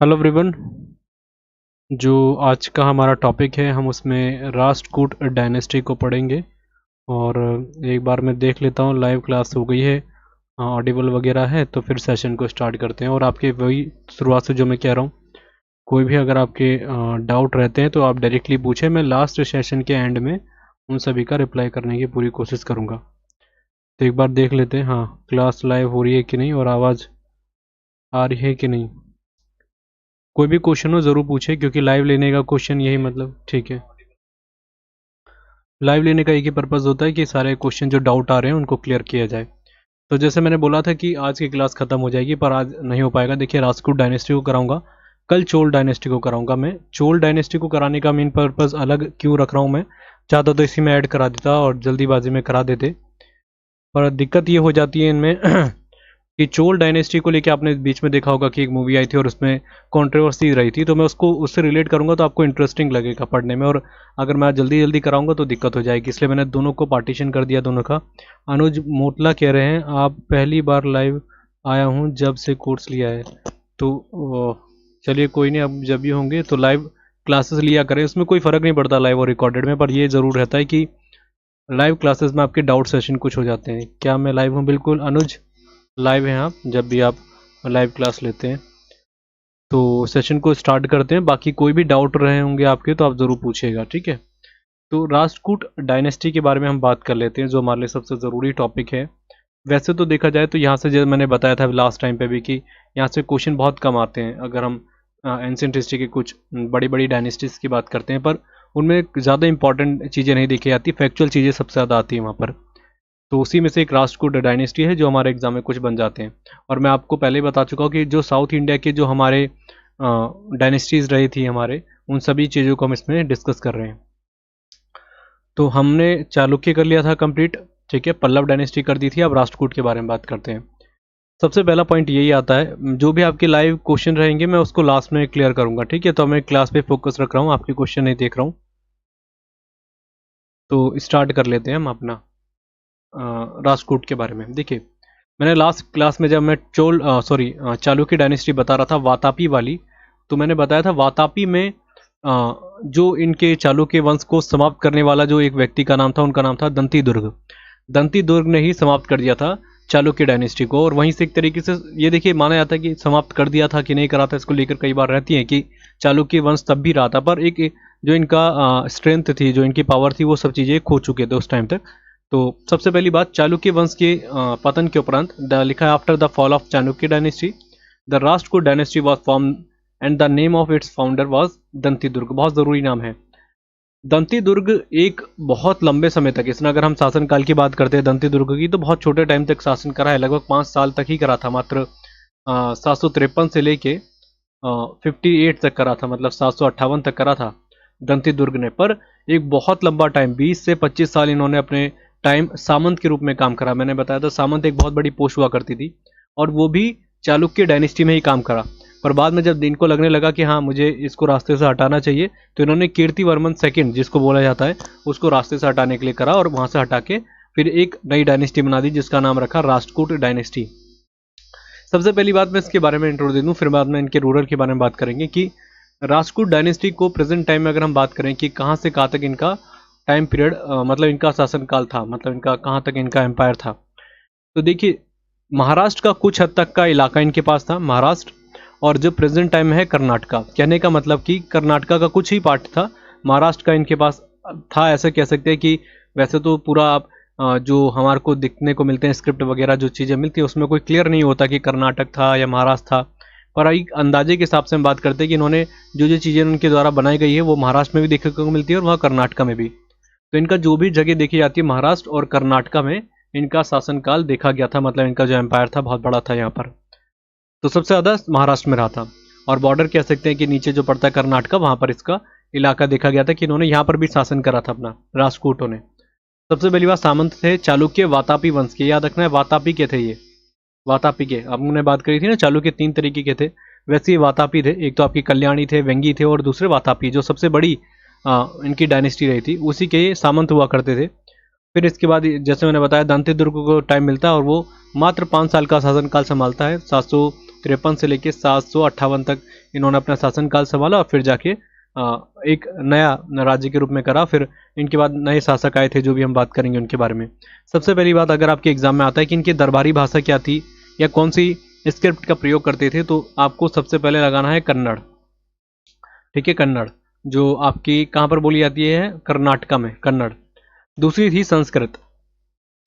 Hello everyone. जो आज का हमारा टॉपिक है हम उसमें राष्ट्रकूट डायनेस्टी को पढ़ेंगे। और एक बार मैं देख लेता हूँ लाइव क्लास हो गई है, ऑडिबल वगैरह है, तो फिर सेशन को स्टार्ट करते हैं। और आपके वही शुरुआत से जो मैं कह रहा हूँ, कोई भी अगर आपके डाउट रहते हैं तो आप डायरेक्टली पूछें। मैं लास्ट सेशन के एंड में उन सभी का रिप्लाई करने की पूरी कोशिश करूँगा। तो एक बार देख लेते हैं, हाँ क्लास लाइव हो रही है कि नहीं और आवाज़ आ रही है कि नहीं। कोई भी क्वेश्चन हो ज़रूर पूछे, क्योंकि लाइव लेने का क्वेश्चन यही मतलब ठीक है। लाइव लेने का एक ही पर्पज़ होता है कि सारे क्वेश्चन जो डाउट आ रहे हैं उनको क्लियर किया जाए। तो जैसे मैंने बोला था कि आज की क्लास खत्म हो जाएगी, पर आज नहीं हो पाएगा। देखिए, राजपूत डायनेस्टी को कराऊंगा, कल चोल डायनेस्टी को कराऊंगा। मैं चोल डायनेस्टी को कराने का मेन पर्पज़ अलग क्यों रख रहा हूँ, मैं चाहता तो इसी में ऐड करा देता और जल्दीबाजी में करा देते, पर दिक्कत ये हो जाती है इनमें कि चोल डायनेस्टी को लेके आपने बीच में देखा होगा कि एक मूवी आई थी और उसमें कंट्रोवर्सी रही थी। तो मैं उसको उससे रिलेट करूंगा तो आपको इंटरेस्टिंग लगेगा पढ़ने में, और अगर मैं जल्दी जल्दी कराऊंगा तो दिक्कत हो जाएगी, इसलिए मैंने दोनों को पार्टीशन कर दिया दोनों का। अनुज मोटला कह रहे हैं आप पहली बार लाइव आया हूँ जब से कोर्स लिया है। तो चलिए कोई नहीं, अब जब भी होंगे तो लाइव क्लासेस लिया करें, उसमें कोई फ़र्क नहीं पड़ता लाइव और रिकॉर्डेड में। पर ये ज़रूर रहता है कि लाइव क्लासेस में आपके डाउट सेशन कुछ हो जाते हैं। क्या मैं लाइव हूँ? बिल्कुल अनुज, लाइव हैं आप। जब भी आप लाइव क्लास लेते हैं तो सेशन को स्टार्ट करते हैं। बाकी कोई भी डाउट रहे होंगे आपके तो आप ज़रूर पूछिएगा, ठीक है। तो राष्ट्रकूट डायनेस्टी के बारे में हम बात कर लेते हैं, जो हमारे लिए सबसे ज़रूरी टॉपिक है। वैसे तो देखा जाए तो यहाँ से, जैसे मैंने बताया था लास्ट टाइम पे भी, कि यहाँ से क्वेश्चन बहुत कम आते हैं अगर हम एंशिएंट हिस्ट्री के कुछ बड़ी बड़ी डायनेस्टीज़ की बात करते हैं। पर उनमें ज़्यादा इंपॉर्टेंट चीज़ें नहीं देखी जाती, फैक्चुअल चीज़ें सबसे ज़्यादा आती हैं वहाँ पर। तो उसी में से एक राष्ट्रकूट डायनेस्टी है जो हमारे एग्जाम में कुछ बन जाते हैं। और मैं आपको पहले ही बता चुका हूँ कि जो साउथ इंडिया के जो हमारे डायनेस्टीज रही थी हमारे, उन सभी चीज़ों को हम इसमें डिस्कस कर रहे हैं। तो हमने चालुक्य कर लिया था कंप्लीट, ठीक है, पल्लव डायनेस्टी कर दी थी। अब राष्ट्रकूट के बारे में बात करते हैं। सबसे पहला पॉइंट यही आता है, जो भी आपके लाइव क्वेश्चन रहेंगे मैं उसको लास्ट में क्लियर करूंगा, ठीक है। तो मैं क्लास पे फोकस रख रहा हूँ, आपके क्वेश्चन नहीं देख रहा हूँ। तो स्टार्ट कर लेते हैं हम अपना राष्ट्रकूट के बारे में। देखिए, मैंने लास्ट क्लास में जब मैं चालुक्य डायनेस्टी बता रहा था, वातापी वाली, तो मैंने बताया था वातापी में जो इनके चालुक्य वंश को समाप्त करने वाला जो एक व्यक्ति का नाम था, उनका नाम था दंती दुर्ग। दंती दुर्ग ने ही समाप्त कर दिया था चालुक्य डायनेस्टी को। और वहीं से एक तरीके से ये देखिए, माना जाता है कि समाप्त कर दिया था कि नहीं करा था, इसको लेकर कई बार रहती है कि चालुक्य वंश तब भी रहा था, पर एक जो इनका स्ट्रेंथ थी, जो इनकी पावर थी, वो सब चीज़ें खो चुके थे उस टाइम तक। तो सबसे पहली बात, चालुक्य वंश के पतन के उपरांत लिखा है, after the fall of Chalukya dynasty the Rashtrakuta dynasty was form and the name of its founder was Dantidurga. बहुत ज़रूरी नाम है दंती दुर्ग। एक बहुत लंबे समय तक, इसने अगर हम शासनकाल की बात करते हैं दंती दुर्ग की, तो बहुत छोटे टाइम तक शासन करा है, लगभग 5 साल तक ही करा था मात्र। 753 से लेके 58 तक करा था, मतलब 758 तक करा था दंती दुर्ग ने। पर एक बहुत लंबा टाइम, 20 से 25 साल इन्होंने अपने टाइम सामंत के रूप में काम करा। मैंने बताया था सामंत एक बहुत बड़ी पोस्ट हुआ करती थी, और वो भी चालुक्य डायनेस्टी में ही काम करा। पर बाद में जब इनको लगने लगा कि हाँ मुझे इसको रास्ते से हटाना चाहिए, तो इन्होंने कीर्तिवर्मन सेकंड, जिसको बोला जाता है, उसको रास्ते से हटाने के लिए करा, और वहां से हटा के फिर एक नई डायनेस्टी बना दी जिसका नाम रखा राष्ट्रकूट डायनेस्टी। सबसे पहली बात मैं इसके बारे में इंट्रो दे दूं, फिर बाद में इनके रूरल के बारे में बात करेंगे कि राष्ट्रकूट डायनेस्टी को प्रेजेंट टाइम में अगर हम बात करें कि कहाँ से कहाँ तक इनका टाइम पीरियड, मतलब इनका शासनकाल था, मतलब इनका कहाँ तक इनका एम्पायर था। तो देखिए, महाराष्ट्र का कुछ हद तक का इलाका इनके पास था, महाराष्ट्र, और जो प्रेजेंट टाइम में है कर्नाटका। कहने का मतलब कि कर्नाटका का कुछ ही पार्ट था, महाराष्ट्र का इनके पास था, ऐसे कह सकते हैं कि वैसे तो पूरा आप जो हमारे को दिखने को मिलते हैं स्क्रिप्ट वगैरह जो चीज़ें मिलती हैं, उसमें कोई क्लियर नहीं होता कि कर्नाटक था या महाराष्ट्र था। पर एक अंदाजे के हिसाब से हम बात करते हैं कि इन्होंने जो जो चीज़ें उनके द्वारा बनाई गई है वो महाराष्ट्र में भी देखने को मिलती है और वहाँ कर्नाटका में भी। तो इनका जो भी जगह देखी जाती है, महाराष्ट्र और कर्नाटका में इनका शासनकाल देखा गया था, मतलब इनका जो एम्पायर था बहुत बड़ा था यहाँ पर। तो सबसे ज़्यादा महाराष्ट्र में रहा था, और बॉर्डर कह सकते हैं कि नीचे जो पड़ता है कर्नाटका, वहाँ पर इसका इलाका देखा गया था कि इन्होंने यहाँ पर भी शासन करा था अपना, राष्ट्रकूटों ने। सबसे पहली बात, सामंत थे चालुक्य वातापी वंश के, याद रखना है वातापी के थे ये, वातापी के। अब हमने बात करी थी ना चालुक्य 3 तरीके के थे, वैसे ये वातापी थे। एक तो आपकी कल्याणी थे, वेंगी थे, और दूसरे वातापी, जो सबसे बड़ी इनकी डायनेस्टी रही थी, उसी के ये सामंत हुआ करते थे। फिर इसके बाद जैसे मैंने बताया, दंती दुर्ग को टाइम मिलता है और वो मात्र 5 साल का शासनकाल संभालता है, 753 से लेकर 758 तक इन्होंने अपना शासनकाल संभाला और फिर जाके एक नया राज्य के रूप में करा। फिर इनके बाद नए शासक आए थे, जो भी हम बात करेंगे उनके बारे में। सबसे पहली बात, अगर आपके एग्जाम में आता है कि इनकी दरबारी भाषा क्या थी या कौन सी स्क्रिप्ट का प्रयोग करते थे, तो आपको सबसे पहले लगाना है कन्नड़। ठीक है, कन्नड़ जो आपकी कहाँ पर बोली जाती है, कर्नाटका में कन्नड़। दूसरी थी संस्कृत।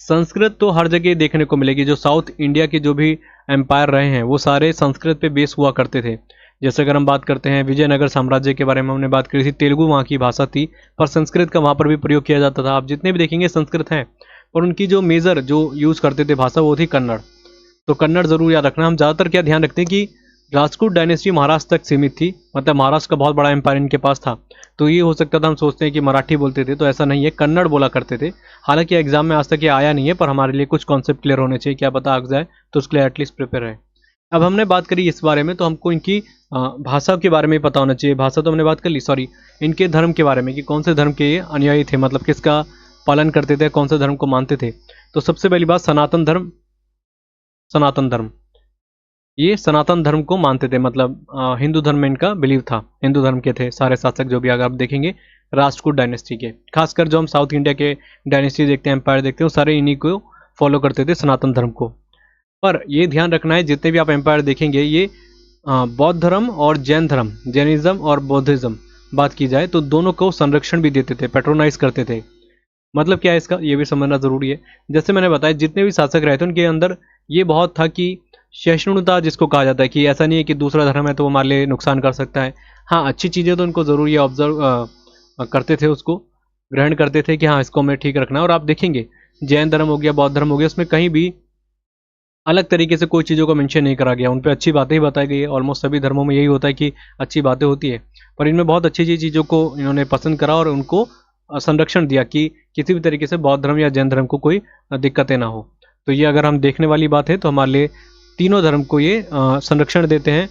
संस्कृत तो हर जगह देखने को मिलेगी, जो साउथ इंडिया के जो भी एम्पायर रहे हैं वो सारे संस्कृत पे बेस हुआ करते थे। जैसे अगर हम बात करते हैं विजयनगर साम्राज्य के बारे में, हमने बात करी थी, तेलुगु वहाँ की भाषा थी, पर संस्कृत का वहाँ पर भी प्रयोग किया जाता था। आप जितने भी देखेंगे संस्कृत हैं, और उनकी जो मेजर जो यूज़ करते थे भाषा वो थी कन्नड़। तो कन्नड़ जरूर याद रखना। हम ज़्यादातर क्या ध्यान रखते हैं कि राजपूत डायनेस्टी महाराष्ट्र तक सीमित थी, मतलब महाराष्ट्र का बहुत बड़ा एम्पायर इनके पास था, तो ये हो सकता था हम सोचते हैं कि मराठी बोलते थे, तो ऐसा नहीं है, कन्नड़ बोला करते थे। हालांकि एग्जाम में आज तक ये आया नहीं है, पर हमारे लिए कुछ कॉन्सेप्ट क्लियर होने चाहिए, क्या पता आ जाए, तो उसके लिए एटलीस्ट प्रिपेयर है। अब हमने बात करी इस बारे में, तो हमको इनकी भाषा के बारे में पता होना चाहिए। भाषा तो हमने बात कर ली, सॉरी, इनके धर्म के बारे में कि कौन से धर्म के ये अनुयायी थे, मतलब किसका पालन करते थे, कौन से धर्म को मानते थे। तो सबसे पहली बात, सनातन धर्म। सनातन धर्म, ये सनातन धर्म को मानते थे, मतलब हिंदू धर्म में इनका बिलीव था। हिंदू धर्म के थे सारे शासक, जो भी अगर आप देखेंगे राष्ट्रकूट डायनेस्टी के, खासकर जो हम साउथ इंडिया के डायनेस्टी देखते हैं, एम्पायर देखते हैं, वो सारे इन्हीं को फॉलो करते थे, सनातन धर्म को। पर ये ध्यान रखना है, जितने भी आप एम्पायर देखेंगे, ये बौद्ध धर्म और जैन धर्म, जैनिज्म और बौद्धिज्म बात की जाए तो दोनों को संरक्षण भी देते थे, पेट्रोनाइज करते थे। मतलब क्या है इसका, ये भी समझना जरूरी है। जैसे मैंने बताया, जितने भी शासक रहे थे उनके अंदर ये बहुत था कि सहिष्णुता जिसको कहा जाता है, कि ऐसा नहीं है कि दूसरा धर्म है तो वो हमारे लिए नुकसान कर सकता है। हाँ, अच्छी चीज़ें तो उनको ज़रूरी ऑब्जर्व करते थे, उसको ग्रहण करते थे कि हाँ इसको हमें ठीक रखना है। और आप देखेंगे जैन धर्म हो गया, बौद्ध धर्म हो गया, उसमें कहीं भी अलग तरीके से कोई चीज़ों को मेंशन नहीं करा गया, उन पे अच्छी बातें ही बताई गई है। ऑलमोस्ट सभी धर्मों में यही होता है कि अच्छी बातें होती है, पर इनमें बहुत अच्छी अच्छी चीज़ों को इन्होंने पसंद करा और उनको संरक्षण दिया कि किसी भी तरीके से बौद्ध धर्म या जैन धर्म को कोई दिक्कतें ना हो। तो ये अगर हम देखने वाली बात है, तो हमारे लिए तीनों धर्म को ये संरक्षण देते हैं,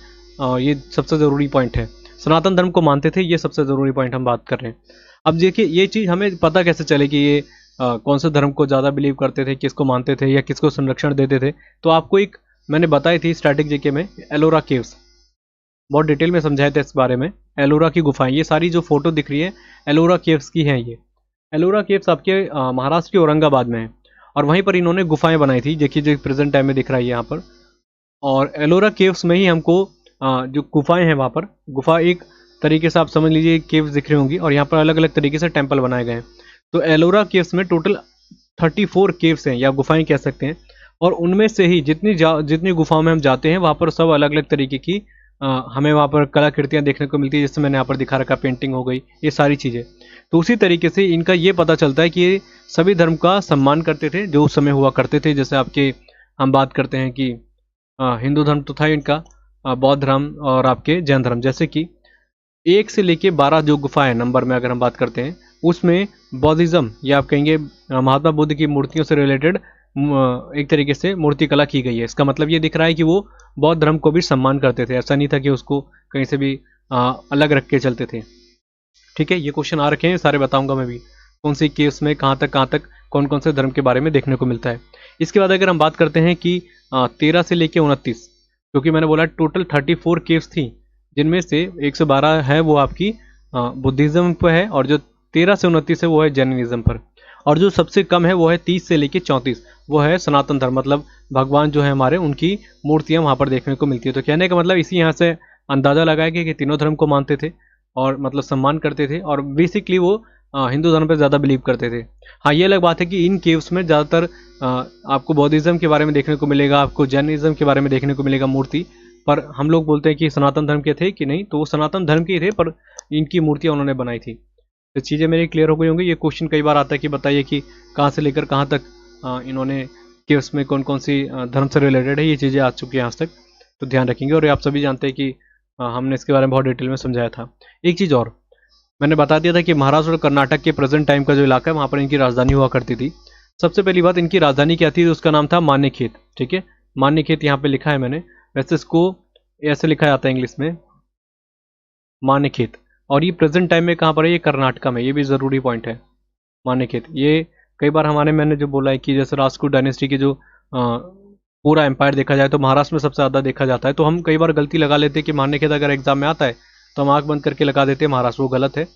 ये सबसे ज़रूरी पॉइंट है। सनातन धर्म को मानते थे, ये सबसे ज़रूरी पॉइंट हम बात कर रहे हैं। अब देखिए, ये चीज़ हमें पता कैसे चले कि ये कौन से धर्म को ज़्यादा बिलीव करते थे, किसको मानते थे या किसको संरक्षण देते थे। तो आपको एक मैंने बताई थी स्टैटिक जीके में, एलोरा केव्स, बहुत डिटेल में समझाए थे इस बारे में। एलोरा की गुफाएं, ये सारी जो फोटो दिख रही है एलोरा केव्स की हैं। ये एलोरा केव्स आपके महाराष्ट्र के औरंगाबाद में है, और वहीं पर इन्होंने गुफाएं बनाई थी, देखिए जो प्रेजेंट टाइम में दिख रहा है यहाँ पर। और एलोरा केव्स में ही हमको जो गुफाएं हैं वहाँ पर, गुफा एक तरीके से आप समझ लीजिए केव्स दिख रही होंगी, और यहाँ पर अलग अलग तरीके से टेम्पल बनाए गए हैं। तो एलोरा केव्स में टोटल 34 केव्स हैं या गुफाएं कह सकते हैं, और उनमें से ही जितनी गुफाओं में हम जाते हैं वहाँ पर सब अलग अलग तरीके की हमें वहाँ पर कलाकृतियाँ देखने को मिलती है, जैसे मैंने यहाँ पर दिखा रखा, पेंटिंग हो गई, ये सारी चीज़ें। तो उसी तरीके से इनका ये पता चलता है कि ये सभी धर्म का सम्मान करते थे जो उस समय हुआ करते थे। जैसे आपके हम बात करते हैं कि हिंदू धर्म तो था इनका, बौद्ध धर्म और आपके जैन धर्म। जैसे कि 1 से लेके 12 जो गुफाएं नंबर में अगर हम बात करते हैं, उसमें बौद्धिज्म या आप कहेंगे महात्मा बुद्ध की मूर्तियों से रिलेटेड एक तरीके से मूर्ति कला की गई है। इसका मतलब ये दिख रहा है कि वो बौद्ध धर्म को भी सम्मान करते थे, ऐसा नहीं था कि उसको कहीं से भी अलग रख के चलते थे। ठीक है, ये क्वेश्चन आ रखे हैं, सारे बताऊंगा मैं भी, कौन सी केस में कहाँ तक कौन कौन से धर्म के बारे में देखने को मिलता है। इसके बाद अगर हम बात करते हैं कि 13 से लेके 29, क्योंकि मैंने बोला टोटल 34 केव्स थी, जिनमें से 112 है वो आपकी बुद्धिज्म पर है, और जो 13 से 29 है वो है जैनिज्म पर, और जो सबसे कम है वो है 30 से लेके 34, वो है सनातन धर्म। मतलब भगवान जो है हमारे, उनकी मूर्तियाँ वहाँ पर देखने को मिलती है। तो कहने का मतलब इसी यहाँ से अंदाज़ा लगाया गया कि तीनों धर्म को मानते थे और मतलब सम्मान करते थे, और बेसिकली वो हिंदू धर्म पर ज़्यादा बिलीव करते थे। हाँ, ये अलग बात है कि इन केव्स में ज़्यादातर आपको बौद्धिज्म के बारे में देखने को मिलेगा, आपको जैनिज्म के बारे में देखने को मिलेगा मूर्ति, पर हम लोग बोलते हैं कि सनातन धर्म के थे कि नहीं, तो वो सनातन धर्म के ही थे, पर इनकी मूर्तियाँ उन्होंने बनाई थी। तो चीज़ें मेरी क्लियर हो गई होंगी। ये क्वेश्चन कई बार आता है कि बताइए कि कहाँ से लेकर कहाँ तक इन्होंने केव्स में कौन कौन सी धर्म से रिलेटेड है, ये चीज़ें आ चुकी हैं आज तक, तो ध्यान रखेंगे। और ये आप सभी जानते हैं कि हमने इसके बारे में बहुत डिटेल में समझाया था। एक चीज़ और मैंने बता दिया था कि महाराष्ट्र और कर्नाटक के प्रेजेंट टाइम का जो इलाका है वहाँ पर इनकी राजधानी हुआ करती थी। सबसे पहली बात, इनकी राजधानी क्या थी, उसका नाम था मान्यखेत। ठीक है, मान्यखेत यहाँ पे लिखा है मैंने, वैसे इसको ऐसे लिखा जाता है इंग्लिश में, मान्यखेत। और ये प्रेजेंट टाइम में कहाँ पर है, ये कर्नाटका में, ये भी ज़रूरी पॉइंट है। मान्यखेत ये कई बार मैंने जो बोला है कि जैसे राजपूत डायनेस्टी के जो पूरा एम्पायर देखा जाए तो महाराष्ट्र में सबसे ज़्यादा देखा जाता है। तो हम कई बार गलती लगा लेते हैं कि मान्यखेद अगर एग्जाम में आता है तो हम आंख बंद करके लगा देते हैं महाराष्ट्र, वो गलत है।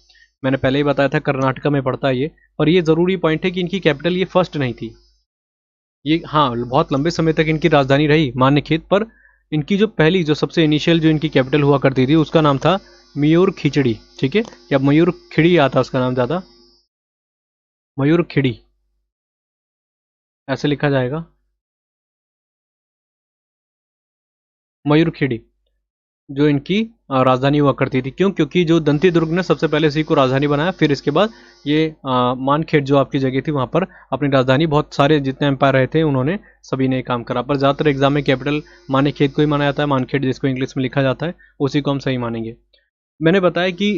मैंने पहले ही बताया था कर्नाटका में पड़ता है ये। और ये ज़रूरी पॉइंट है कि इनकी कैपिटल ये फर्स्ट नहीं थी, ये हाँ बहुत लंबे समय तक इनकी राजधानी रही मान्यखेद, पर इनकी जो पहली जो सबसे इनिशियल जो इनकी कैपिटल हुआ करती थी उसका नाम था मयूर खिचड़ी, ठीक है, या मयूर खिड़ी आता उसका नाम ज़्यादा, मयूर खिड़ी ऐसे लिखा जाएगा, मयूर खिड़ी, जो इनकी राजधानी हुआ करती थी। क्यों? क्योंकि जो दंती दुर्ग ने सबसे पहले इसी को राजधानी बनाया, फिर इसके बाद ये मानखेड़ जो आपकी जगह थी वहाँ पर अपनी राजधानी, बहुत सारे जितने एम्पायर रहे थे उन्होंने सभी ने काम करा, पर ज़्यादातर एग्जाम में कैपिटल मानेखेत को ही माना जाता है, मानखेड़ जिसको इंग्लिश में लिखा जाता है उसी को हम सही मानेंगे। मैंने बताया कि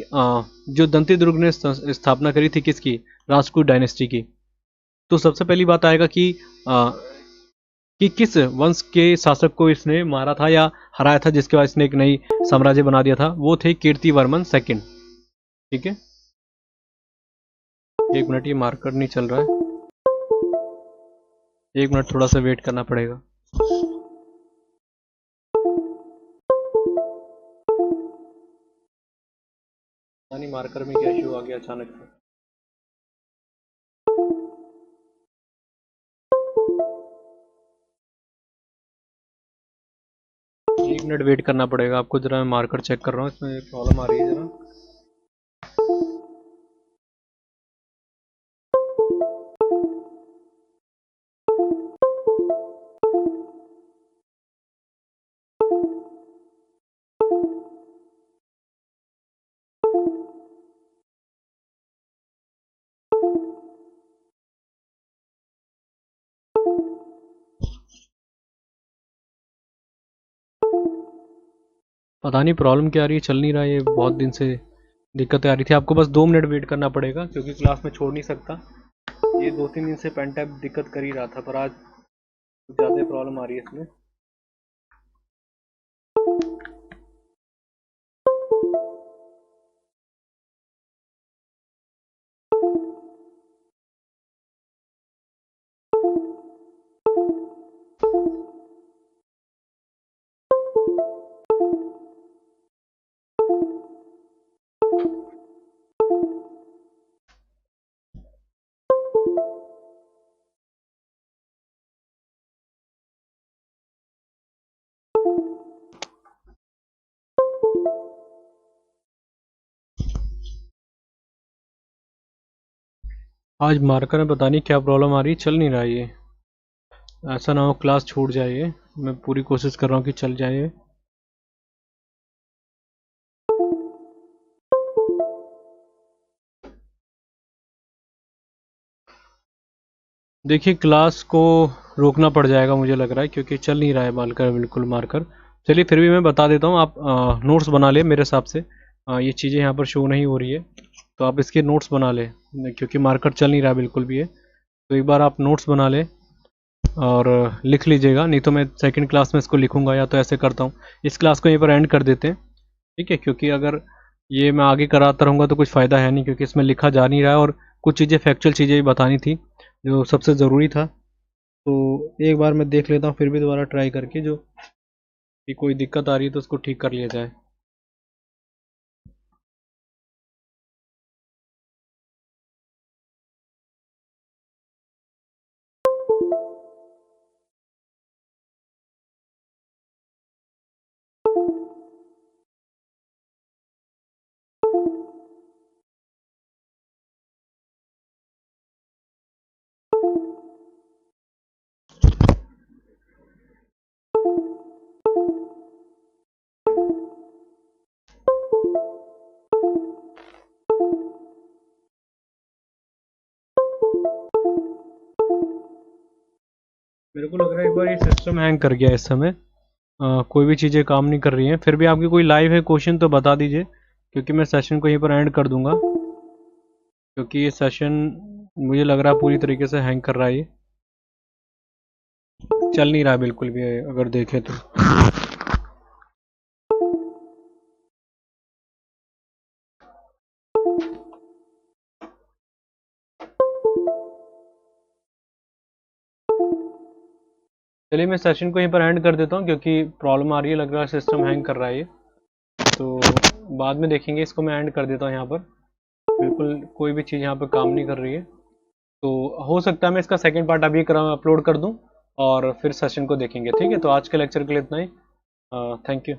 जो दंती दुर्ग ने स्थापना करी थी किसकी, राजपूत डायनेस्टी की। तो सबसे पहली बात आएगा कि किस वंश के शासक को इसने मारा था या हराया था, जिसके बाद इसने एक नई साम्राज्य बना दिया था, वो थे कीर्तिवर्मन सेकंड, ठीक है। एक मिनट, ये मार्कर नहीं चल रहा है, एक मिनट थोड़ा सा वेट करना पड़ेगा। यानी मार्कर में क्या इशू आ गया अचानक से। एक मिनट वेट करना पड़ेगा आपको, जरा मैं मार्कर चेक कर रहा हूँ, इसमें प्रॉब्लम आ रही है जरा। पता नहीं प्रॉब्लम क्या आ रही है, चल नहीं रहा है ये, बहुत दिन से दिक्कतें आ रही थी। आपको बस 2 मिनट वेट करना पड़ेगा क्योंकि क्लास में छोड़ नहीं सकता, ये 2-3 दिन से पेन टाइप दिक्कत कर ही रहा था, पर आज कुछ ज़्यादा प्रॉब्लम आ रही है इसमें। आज मार्कर में पता नहीं क्या प्रॉब्लम आ रही है, चल नहीं रहा है ये, ऐसा ना हो क्लास छूट जाए ये। मैं पूरी कोशिश कर रहा हूँ कि चल जाए ये। देखिए क्लास को रोकना पड़ जाएगा मुझे लग रहा है, क्योंकि चल नहीं रहा है मार्कर, बिल्कुल मार्कर। चलिए फिर भी मैं बता देता हूँ, आप नोट्स बना ले मेरे हिसाब से। ये चीज़ें यहाँ पर शो नहीं हो रही है तो आप इसके नोट्स बना ले, क्योंकि मार्कर चल नहीं रहा बिल्कुल भी है। तो एक बार आप नोट्स बना ले और लिख लीजिएगा, नहीं तो मैं सेकंड क्लास में इसको लिखूंगा, या तो ऐसे करता हूँ इस क्लास को यहीं पर एंड कर देते हैं, ठीक है। क्योंकि अगर ये मैं आगे कराता रहूँगा तो कुछ फ़ायदा है नहीं, क्योंकि इसमें लिखा जा नहीं रहा है और कुछ चीज़ें फैक्चुअल चीज़ें भी बतानी थी जो सबसे ज़रूरी था। तो एक बार मैं देख लेता हूँ फिर भी दोबारा ट्राई करके, जो कि कोई दिक्कत आ रही है तो उसको ठीक कर लिया जाए। मेरे को लग रहा है एक बार ये सिस्टम हैंग कर गया इस समय, कोई भी चीज़ें काम नहीं कर रही हैं। फिर भी आपकी कोई लाइव है क्वेश्चन तो बता दीजिए, क्योंकि मैं सेशन को यहीं पर एंड कर दूंगा, क्योंकि ये सेशन मुझे लग रहा है पूरी तरीके से हैंग कर रहा है, ये चल नहीं रहा है बिल्कुल भी अगर देखें तो। चलिए मैं सेशन को यहीं पर एंड कर देता हूँ, क्योंकि प्रॉब्लम आ रही है, लग रहा है सिस्टम हैंग कर रहा है ये। तो बाद में देखेंगे, इसको मैं एंड कर देता हूँ यहाँ पर। बिल्कुल कोई भी चीज़ यहाँ पर काम नहीं कर रही है। तो हो सकता है मैं इसका सेकेंड पार्ट अभी अपलोड कर दूँ और फिर सेशन को देखेंगे। ठीक है, तो आज के लेक्चर के लिए इतना ही। Thank you.